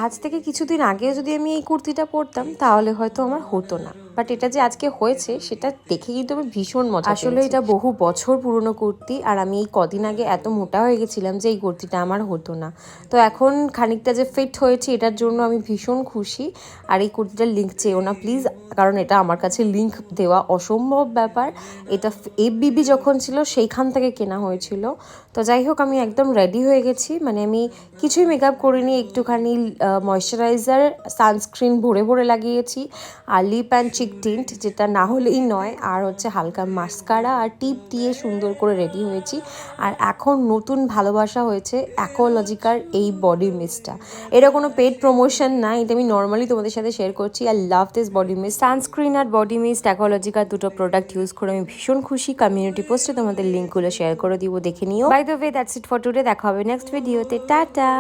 আজ থেকে কিছুদিন আগেও যদি আমি এই কুর্তিটা পরতাম তাহলে হয়তো আমার হতো না, বাট এটা যে আজকে হয়েছে সেটা দেখে কিন্তু আমি ভীষণ মজা পেয়েছি। আসলে এটা বহু বছর পুরনো কুর্তি, আর আমি এই কদিন আগে এত মোটা হয়ে গেছিলাম যে এই কুর্তিটা আমার হতো না। তো এখন খানিকটা যে ফিট হয়েছে এটার জন্য আমি ভীষণ খুশি। আর এই কুর্তিটার লিঙ্ক চেয়েও না প্লিজ, কারণ এটা আমার কাছে লিঙ্ক দেওয়া অসম্ভব ব্যাপার। এটা এফবিবি যখন ছিল সেইখান থেকে কেনা হয়েছিল। তো যাই হোক, আমি একদম রেডি হয়ে গেছি, মানে আমি কিছুই মেকআপ করিনি, একটুখানি ময়শ্চারাইজার সানস্ক্রিন ভরে ভরে লাগিয়েছি, আর লিপ অ্যান্ড চিক টিন্ট যেটা না হলেই নয়, আর হচ্ছে হালকা মাস্কারা আর টিপ দিয়ে সুন্দর করে রেডি হয়েছি। আর এখন নতুন ভালোবাসা হয়েছে অ্যাকোলজিকার এই বডি মিস্টটা। এটা কোনো পেড প্রমোশন না, এটা আমি নর্মালি তোমাদের সাথে শেয়ার করছি। I love this body mist. Sunscreen আর বডি মিস্ট অ্যাকোলজিকার দুটো প্রোডাক্ট ইউজ করে আমি ভীষণ খুশি। কমিউনিটি পোস্টে তোমাদের লিঙ্কগুলো শেয়ার করে দিব, দেখে নিও। By the way, that's it for today. দেখা হবে নেক্সট ভিডিওতে। টাটা।